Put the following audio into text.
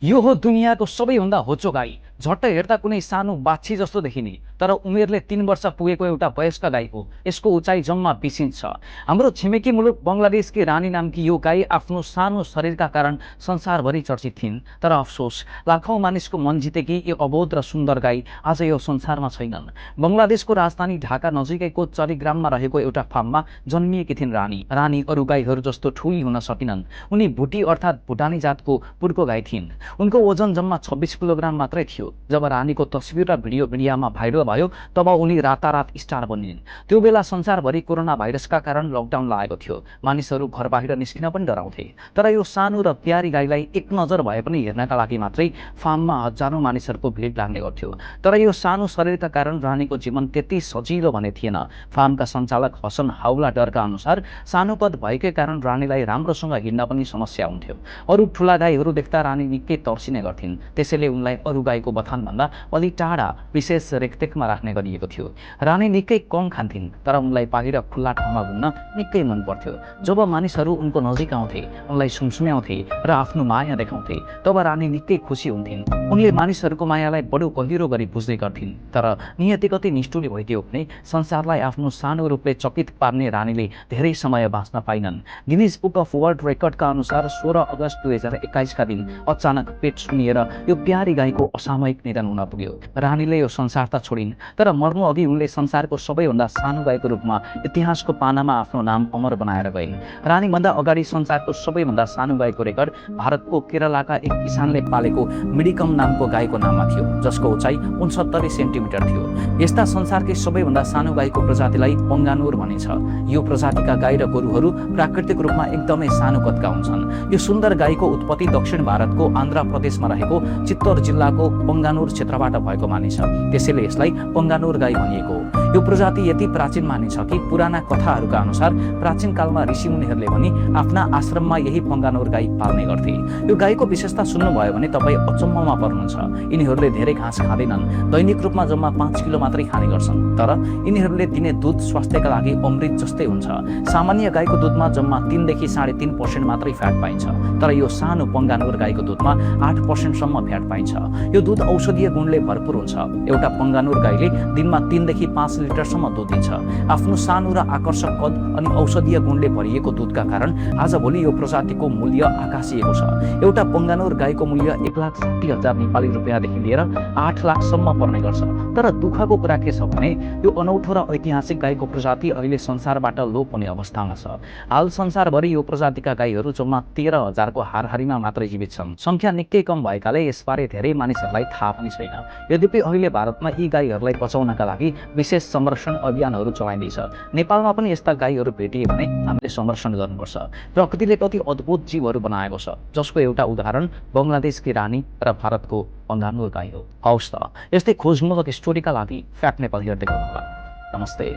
यो हो दुनियाँको सबैभन्दा होचो गाई। झट्ट हेर्दा कुनै सानो बाछी जस्तो देखिने, तर उमेरले 3 वर्ष पुगेको एउटा वयस्क गाई हो। यसको उचाइ जम्मा 20 इन्च छ। हाम्रो छिमेकी मुलुक बङ्गलादेशकी रानी नामकी यो गाई आफ्नो सानो शरीरका कारण संसारभरि चर्चित थिइन्। तर अफसोस, लाखौँ मानिसको मन जितेकी यो अबोध र सुन्दर गाई आज यो संसारमा छैनन्। बङ्गलादेशको राजधानी ढाका नजिकैको चरीग्राममा रहेको एउटा फार्ममा जन्मिएकी थिइन् रानी। रानी अरू गाईहरू जस्तो ठुली हुन सकिनन्। उनी भुटी अर्थात् भुटानी जातको पुर्को गाई थिइन्। उनको वजन जम्मा 26 किलोग्राम मात्रै थियो। जब रानीको तस्बिर र भिडियो मिडियामा भाइरल भयो, तब उनी रातारात स्टार बनिन्। त्यो बेला संसारभरि कोरोना भाइरसका कारण लकडाउन लागेको थियो। मानिसहरू घर बाहिर निस्किन पनि डराउँथे। तर यो सानो र प्यारी गाईलाई एक नजर भए पनि हेर्नका लागि मात्रै फार्ममा हजारौँ मानिसहरूको भिड लाग्ने गर्थ्यो। तर यो सानो शरीरका कारण रानीको जीवन त्यति सजिलो भने थिएन। फार्मका सञ्चालक हसन हाउलाडरका अनुसार सानो कद भएकै कारण रानीलाई राम्रोसँग हिँड्न पनि समस्या हुन्थ्यो। अरू ठुला गाईहरू देख्दा रानी निकै तर्सिने गर्थिन्। त्यसैले उनलाई अरू गाईको बथानभन्दा अलि टाढा विशेष रेखदेखमा राख्ने गरिएको थियो। रानी निकै कम खान्थिन्, तर उनलाई बाहिर खुल्ला ठाउँमा घुम्न निकै मन पर्थ्यो। जब मानिसहरू उनको नजिक आउँथे, उनलाई सुमसुम्याउँथे र आफ्नो माया देखाउँथे, तब रानी निकै खुसी हुन्थिन्। उनले मानिसहरूको मायालाई बडो गहिरो गरी बुझ्दै गर्थिन्। तर नियति कति निष्ठुरी भइदियो भने संसारलाई आफ्नो सानो रूपले चकित पार्ने रानीले धेरै समय बाँच्न पाइनन्। गिनिज बुक अफ वर्ल्ड रेकर्डका अनुसार 16 अगस्त 2021 का दिन अचानक पेट सुनिएर यो प्यारी गाईको असामयिक निधन हुन पुग्यो। रानीले यो संसार त छोडिन्, तर मर्नु अघि उनले संसारको सबैभन्दा सानो गाईको रूपमा इतिहासको पानामा आफ्नो नाम अमर बनाएर गइन्। रानीभन्दा अगाडि संसारको सबैभन्दा सानो गाईको रेकर्ड भारतको केरलाका एक किसानले पालेको मिडिकम नामको गाईको नाममा थियो, जसको उचाइ 69 सेन्टिमिटर थियो। यस्ता संसारकै सबैभन्दा सानो गाईको प्रजातिलाई पंगानुर भनिन्छ। यो प्रजातिका गाई र गोरुहरू प्राकृतिक रूपमा एकदमै सानो कदका हुन्छन्। यो सुन्दर गाईको उत्पत्ति दक्षिण भारतको आन्ध्र प्रदेशमा रहेको चित्तोर जिल्लाको पंगानुर क्षेत्रबाट भएको मानिन्छ। त्यसैले यसलाई पंगानुर गाई भनिएको हो। यो प्रजाति यति प्राचीन मानिन्छ कि पुराना कथाहरूका अनुसार प्राचीन कालमा ऋषिमुनिहरूले पनि आफ्ना आश्रममा यही पंगानुर गाई पाल्ने गर्थे। यो गाईको विशेषता सुन्नुभयो भने तपाईँ अचम्ममा पर्नुहुन्छ। यिनीहरूले धेरै घाँस खाँदैनन्। दैनिक रूपमा जम्मा 5 किलो मात्रै खाने गर्छन्। तर यिनीहरूले दिने दुध स्वास्थ्यका लागि अमृत जस्तै हुन्छ। सामान्य गाईको दुधमा जम्मा 3 देखि 3.5% मात्रै फ्याट पाइन्छ, तर यो सानो पंगानुर गाईको दुधमा 8% सम्म फ्याट पाइन्छ। यो दुध औषधीय गुणले भरपूर हुन्छ। एउटा पंगानुर गाईले दिनमा 3 देखि 5 लिटरसम्म दुध दिन्छ। आफ्नो सानो र आकर्षक कद अनि औषधीय गुणले भरिएको दुधका कारण आजभोलि यो प्रजातिको मूल्य आकाशिएको छ। एउटा पंगानुर गाईको मूल्य 1,60,000 नेपाली रुपियाँदेखि लिएर 8 लाखसम्म पर्ने गर्छ। तर दुःखको कुरा के छ भने यो अनौठो र ऐतिहासिक गाईको प्रजाति अहिले संसारबाट लोप हुने अवस्थामा छ। हाल संसारभरि यो प्रजातिका गाईहरू जम्मा 13,000 को हाराहारीमा मात्रै जीवित छन्। संख्या निकै कम भएकाले यसबारे धेरै मानिसहरूलाई थाहा पनि छैन। यद्यपि अहिले भारतमा यी गाईहरूलाई बचाउनका लागि विशेष संरक्षण अभियानहरू चलाइँदैछ। नेपालमा पनि यस्ता गाईहरू भेटिए भने हामीले संरक्षण गर्नुपर्छ। प्रकृतिले कति अद्भुत जीवहरू बनाएको छ, जसको एउटा उदाहरण बङ्गलादेशकी रानी र भारतको पंगानुर गाई हो। हवस् त, यस्तै खोजमूलक स्टोरीका लागि फ्याक्ट नेपाल हेर्दै गर्नुहोला। नमस्ते।